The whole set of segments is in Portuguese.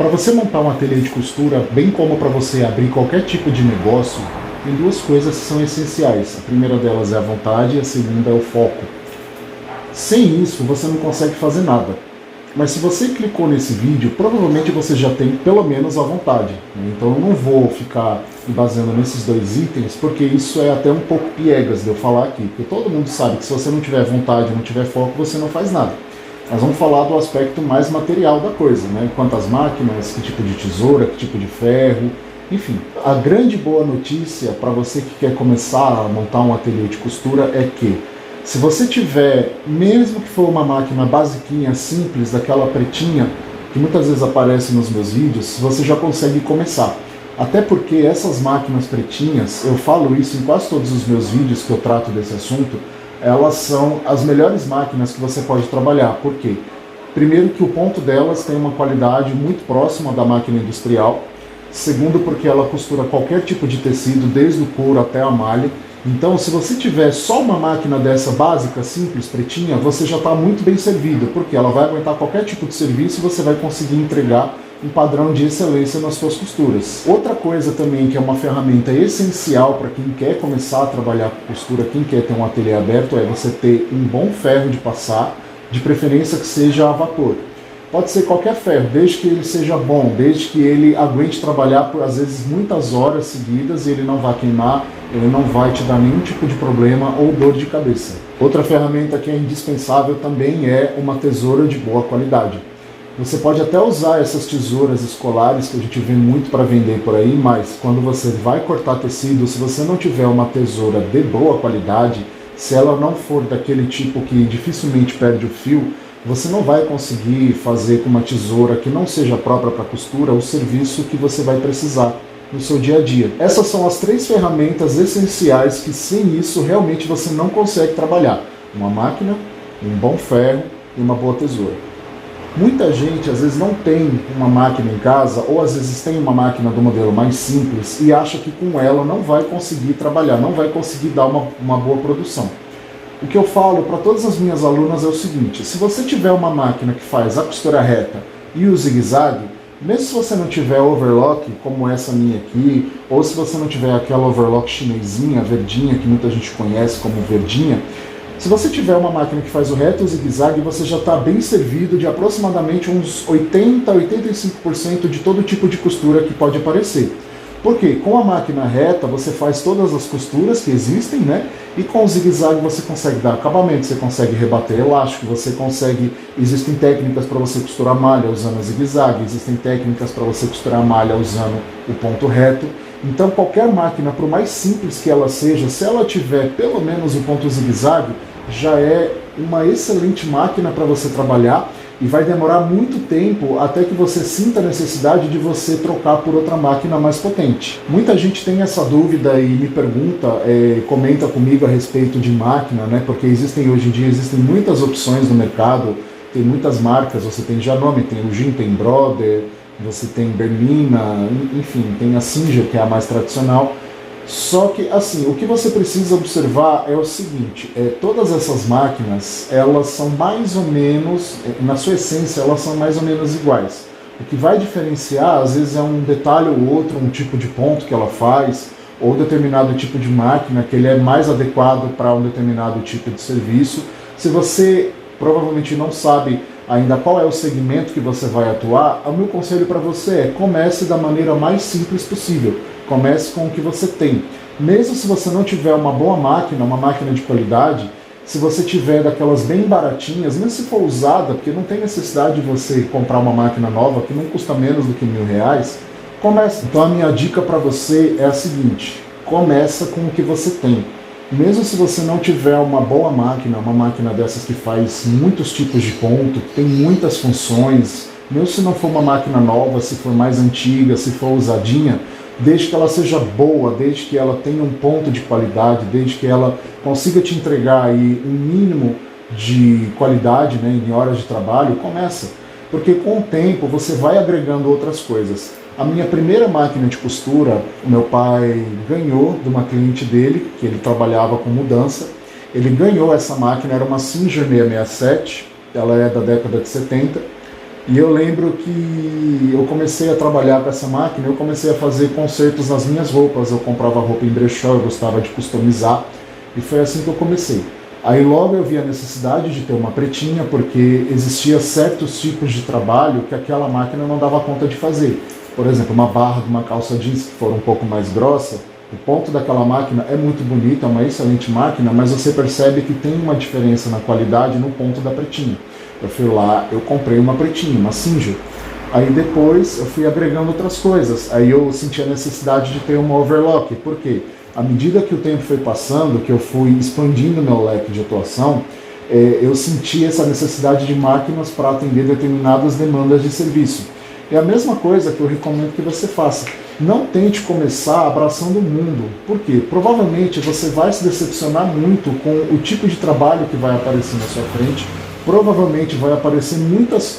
Para você montar um ateliê de costura, bem como para você abrir qualquer tipo de negócio, tem duas coisas que são essenciais. A primeira delas é a vontade e a segunda é o foco. Sem isso, você não consegue fazer nada. Mas se você clicou nesse vídeo, provavelmente você já tem pelo menos a vontade. Então eu não vou ficar me baseando nesses dois itens, porque isso é até um pouco piegas de eu falar aqui. Porque todo mundo sabe que se você não tiver vontade, não tiver foco, você não faz nada. Nós vamos falar do aspecto mais material da coisa, né? Quantas máquinas, que tipo de tesoura, que tipo de ferro, enfim. A grande boa notícia para você que quer começar a montar um ateliê de costura é que se você tiver, mesmo que for uma máquina basiquinha, simples, daquela pretinha, que muitas vezes aparece nos meus vídeos, você já consegue começar. Até porque essas máquinas pretinhas, eu falo isso em quase todos os meus vídeos que eu trato desse assunto, elas são as melhores máquinas que você pode trabalhar. Por quê? Primeiro que o ponto delas tem uma qualidade muito próxima da máquina industrial. Segundo, porque ela costura qualquer tipo de tecido, desde o couro até a malha. Então, se você tiver só uma máquina dessa básica, simples, pretinha, você já está muito bem servido, porque ela vai aguentar qualquer tipo de serviço e você vai conseguir entregar um padrão de excelência nas suas costuras. Outra coisa também que é uma ferramenta essencial para quem quer começar a trabalhar com costura, quem quer ter um ateliê aberto, é você ter um bom ferro de passar, de preferência que seja a vapor. Pode ser qualquer ferro, desde que ele seja bom, desde que ele aguente trabalhar por, às vezes, muitas horas seguidas e ele não vai queimar, ele não vai te dar nenhum tipo de problema ou dor de cabeça. Outra ferramenta que é indispensável também é uma tesoura de boa qualidade. Você pode até usar essas tesouras escolares que a gente vê muito para vender por aí, mas quando você vai cortar tecido, se você não tiver uma tesoura de boa qualidade, se ela não for daquele tipo que dificilmente perde o fio, você não vai conseguir fazer com uma tesoura que não seja própria para costura o serviço que você vai precisar no seu dia a dia. Essas são as três ferramentas essenciais que sem isso realmente você não consegue trabalhar. Uma máquina, um bom ferro e uma boa tesoura. Muita gente às vezes não tem uma máquina em casa ou às vezes tem uma máquina do modelo mais simples e acha que com ela não vai conseguir trabalhar, não vai conseguir dar uma boa produção. O que eu falo para todas as minhas alunas é o seguinte: se você tiver uma máquina que faz a costura reta e o zigue-zague, mesmo se você não tiver overlock, como essa minha aqui, ou se você não tiver aquela overlock chinesinha, verdinha, que muita gente conhece como verdinha, se você tiver uma máquina que faz o reto e o zigue-zague, você já está bem servido de aproximadamente uns 80% a 85% de todo tipo de costura que pode aparecer. Porque com a máquina reta você faz todas as costuras que existem, né? E com o zigue-zague você consegue dar acabamento, você consegue rebater elástico, você consegue... Existem técnicas para você costurar malha usando a zigue-zague, existem técnicas para você costurar malha usando o ponto reto. Então qualquer máquina, por mais simples que ela seja, se ela tiver pelo menos o ponto zigue-zague, já é uma excelente máquina para você trabalhar. E vai demorar muito tempo até que você sinta a necessidade de você trocar por outra máquina mais potente. Muita gente tem essa dúvida e me pergunta, comenta comigo a respeito de máquina, né? Porque hoje em dia existem muitas opções no mercado, tem muitas marcas, você tem Janome, tem Ujin, tem Brother, você tem Bernina, enfim, tem a Singer, que é a mais tradicional. Só que, assim, o que você precisa observar é o seguinte, todas essas máquinas, elas são mais ou menos, na sua essência, elas são mais ou menos iguais. O que vai diferenciar, às vezes, é um detalhe ou outro, um tipo de ponto que ela faz, ou determinado tipo de máquina, que ele é mais adequado para um determinado tipo de serviço. Se você provavelmente não sabe ainda qual é o segmento que você vai atuar, o meu conselho para você é: comece da maneira mais simples possível. Comece com o que você tem. Mesmo se você não tiver uma boa máquina, uma máquina de qualidade, se você tiver daquelas bem baratinhas, mesmo se for usada, porque não tem necessidade de você comprar uma máquina nova que não custa menos do que R$1.000, comece. Então a minha dica para você é a seguinte: começa com o que você tem. Mesmo se você não tiver uma boa máquina, uma máquina dessas que faz muitos tipos de ponto, que tem muitas funções, mesmo se não for uma máquina nova, se for mais antiga, se for usadinha, desde que ela seja boa, desde que ela tenha um ponto de qualidade, desde que ela consiga te entregar aí um mínimo de qualidade, né, em horas de trabalho, começa. Porque com o tempo você vai agregando outras coisas. A minha primeira máquina de costura, o meu pai ganhou de uma cliente dele, que ele trabalhava com mudança. Ele ganhou essa máquina, era uma Singer 667, ela é da década de 70. E eu lembro que eu comecei a trabalhar com essa máquina, eu comecei a fazer consertos nas minhas roupas, eu comprava roupa em brechó, eu gostava de customizar, e foi assim que eu comecei. Aí logo eu vi a necessidade de ter uma pretinha, porque existia certos tipos de trabalho que aquela máquina não dava conta de fazer. Por exemplo, uma barra de uma calça jeans que for um pouco mais grossa, o ponto daquela máquina é muito bonito, é uma excelente máquina, mas você percebe que tem uma diferença na qualidade no ponto da pretinha. Eu fui lá, eu comprei uma pretinha, uma Singer. Aí depois eu fui agregando outras coisas. Aí eu senti a necessidade de ter uma overlock. Por quê? À medida que o tempo foi passando, que eu fui expandindo meu leque de atuação, eu senti essa necessidade de máquinas para atender determinadas demandas de serviço. É a mesma coisa que eu recomendo que você faça. Não tente começar abraçando o mundo. Por quê? Provavelmente você vai se decepcionar muito com o tipo de trabalho que vai aparecer na sua frente. Provavelmente vai aparecer muitas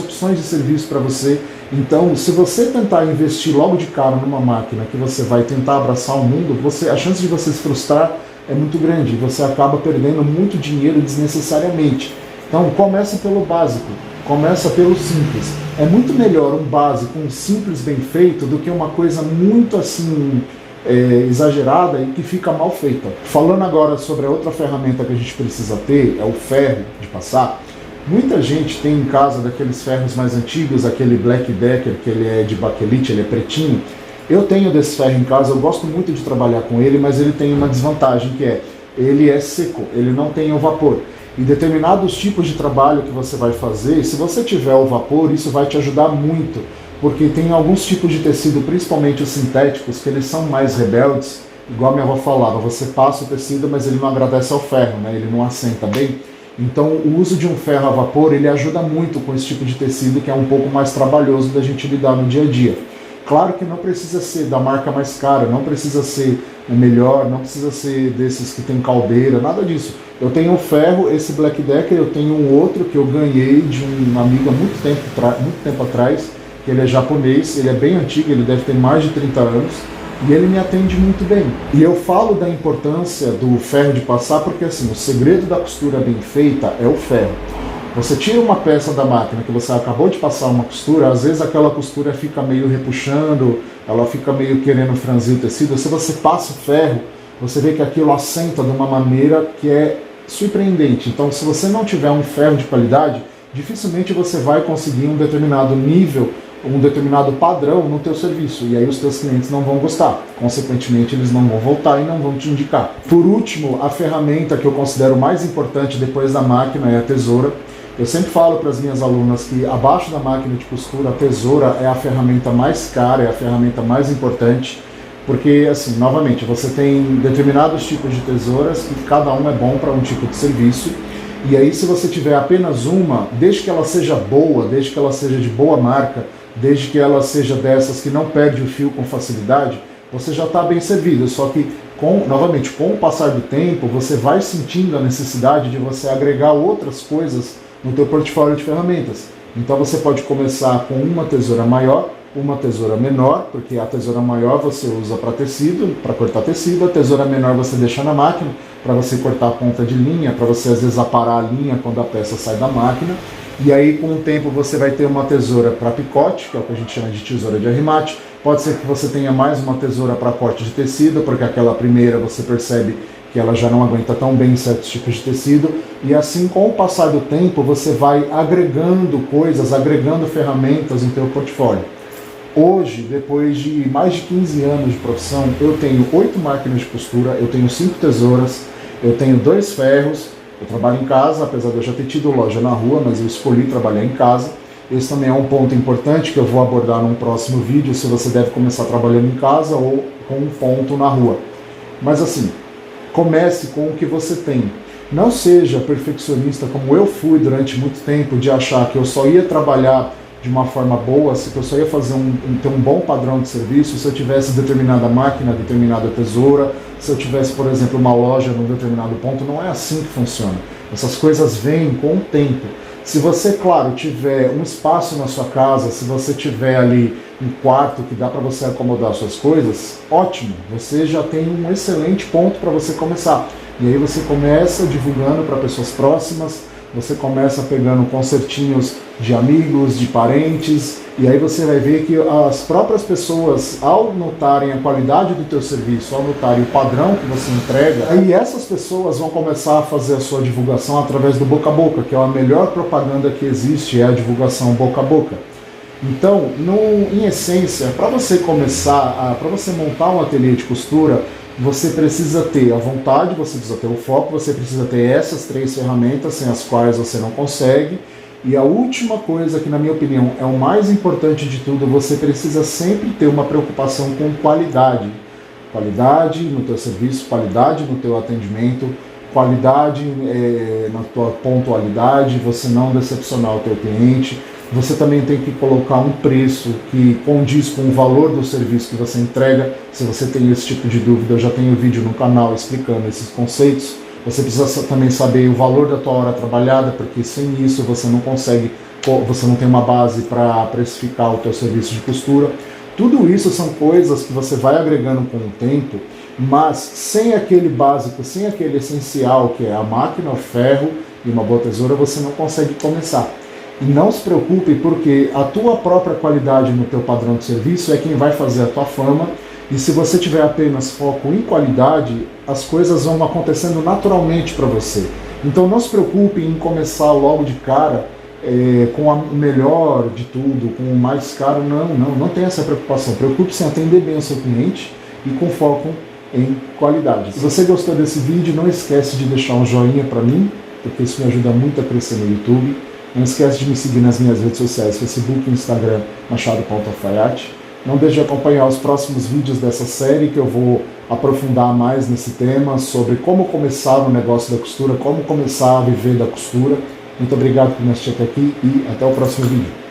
opções de serviço para você. Então, se você tentar investir logo de cara numa máquina que você vai tentar abraçar o mundo, a chance de você se frustrar é muito grande. Você acaba perdendo muito dinheiro desnecessariamente. Então, comece pelo básico. Começa pelo simples. É muito melhor um básico, um simples bem feito, do que uma coisa muito assim exagerada e que fica mal feita. Falando agora sobre a outra ferramenta que a gente precisa ter, é o ferro de passar. Muita gente tem em casa daqueles ferros mais antigos, aquele Black Decker, que ele é de baquelite, ele é pretinho. Eu tenho desse ferro em casa, eu gosto muito de trabalhar com ele, mas ele tem uma desvantagem, que ele é seco, ele não tem o vapor. Em determinados tipos de trabalho que você vai fazer, se você tiver o vapor, isso vai te ajudar muito, porque tem alguns tipos de tecido, principalmente os sintéticos, que eles são mais rebeldes, igual a minha avó falava, você passa o tecido, mas ele não agradece ao ferro, né? Ele não assenta bem. Então o uso de um ferro a vapor, ele ajuda muito com esse tipo de tecido, que é um pouco mais trabalhoso da gente lidar no dia a dia. Claro que não precisa ser da marca mais cara, não precisa ser o melhor, não precisa ser desses que tem caldeira, nada disso. Eu tenho um ferro, esse Black Decker, eu tenho um outro que eu ganhei de um amigo há muito tempo atrás, que ele é japonês, ele é bem antigo, ele deve ter mais de 30 anos, e ele me atende muito bem. E eu falo da importância do ferro de passar porque assim, o segredo da costura bem feita é o ferro. Você tira uma peça da máquina que você acabou de passar uma costura, às vezes aquela costura fica meio repuxando, ela fica meio querendo franzir o tecido. Se você passa o ferro, você vê que aquilo assenta de uma maneira que é surpreendente. Então, se você não tiver um ferro de qualidade, dificilmente você vai conseguir um determinado nível, um determinado padrão no teu serviço, e aí os teus clientes não vão gostar, consequentemente eles não vão voltar e não vão te indicar. Por último, a ferramenta que eu considero mais importante depois da máquina é a tesoura. Eu sempre falo para as minhas alunas que abaixo da máquina de costura, a tesoura é a ferramenta mais cara, é a ferramenta mais importante, porque assim, novamente, você tem determinados tipos de tesouras e cada um é bom para um tipo de serviço. E aí, se você tiver apenas uma, desde que ela seja boa, desde que ela seja de boa marca, desde que ela seja dessas que não perde o fio com facilidade, você já está bem servido. Só que, novamente, com o passar do tempo, você vai sentindo a necessidade de você agregar outras coisas no teu portfólio de ferramentas. Então você pode começar com uma tesoura maior, uma tesoura menor, porque a tesoura maior você usa para tecido, para cortar tecido, a tesoura menor você deixa na máquina, para você cortar a ponta de linha, para você às vezes aparar a linha quando a peça sai da máquina. E aí com o tempo você vai ter uma tesoura para picote, que é o que a gente chama de tesoura de arremate. Pode ser que você tenha mais uma tesoura para corte de tecido, porque aquela primeira você percebe que ela já não aguenta tão bem certos tipos de tecido. E assim, com o passar do tempo, você vai agregando coisas, agregando ferramentas no teu portfólio. Hoje, depois de mais de 15 anos de profissão, eu tenho 8 máquinas de costura, eu tenho 5 tesouras, eu tenho 2 ferros, eu trabalho em casa, apesar de eu já ter tido loja na rua, mas eu escolhi trabalhar em casa. Esse também é um ponto importante que eu vou abordar num próximo vídeo, se você deve começar trabalhando em casa ou com um ponto na rua. Mas assim, comece com o que você tem. Não seja perfeccionista como eu fui durante muito tempo, de achar que eu só ia trabalhar de uma forma boa, se eu só ia fazer ter um bom padrão de serviço se eu tivesse determinada máquina, determinada tesoura, se eu tivesse, por exemplo, uma loja num determinado ponto. Não é assim que funciona. Essas coisas vêm com o tempo. Se você, claro, tiver um espaço na sua casa, se você tiver ali um quarto que dá para você acomodar suas coisas, ótimo, você já tem um excelente ponto para você começar. E aí você começa divulgando para pessoas próximas, você começa pegando concertinhos de amigos, de parentes, e aí você vai ver que as próprias pessoas, ao notarem a qualidade do teu serviço, ao notarem o padrão que você entrega, aí essas pessoas vão começar a fazer a sua divulgação através do boca a boca, que é a melhor propaganda que existe, é a divulgação boca a boca. Então, em essência, para você começar, para você montar um ateliê de costura, você precisa ter a vontade, você precisa ter o foco, você precisa ter essas 3 ferramentas, sem as quais você não consegue. E a última coisa, que na minha opinião é o mais importante de tudo, você precisa sempre ter uma preocupação com qualidade. Qualidade no teu serviço, qualidade no teu atendimento, qualidade na tua pontualidade, você não decepcionar o teu cliente. Você também tem que colocar um preço que condiz com o valor do serviço que você entrega. Se você tem esse tipo de dúvida, eu já tenho vídeo no canal explicando esses conceitos. Você precisa também saber o valor da tua hora trabalhada, porque sem isso você não consegue, você não tem uma base para precificar o teu serviço de costura. Tudo isso são coisas que você vai agregando com o tempo, mas sem aquele básico, sem aquele essencial, que é a máquina, o ferro e uma boa tesoura, você não consegue começar. E não se preocupe, porque a tua própria qualidade no teu padrão de serviço é quem vai fazer a tua fama. E se você tiver apenas foco em qualidade, as coisas vão acontecendo naturalmente para você. Então não se preocupe em começar logo de cara com o melhor de tudo, com o mais caro. Não tem essa preocupação. Preocupe-se em atender bem o seu cliente e com foco em qualidade. Se você gostou desse vídeo, não esquece de deixar um joinha para mim, porque isso me ajuda muito a crescer no YouTube. Não esquece de me seguir nas minhas redes sociais, Facebook e Instagram, Machado.Alfaiate. Não deixe de acompanhar os próximos vídeos dessa série, que eu vou aprofundar mais nesse tema, sobre como começar no negócio da costura, como começar a viver da costura. Muito obrigado por me assistir até aqui e até o próximo vídeo.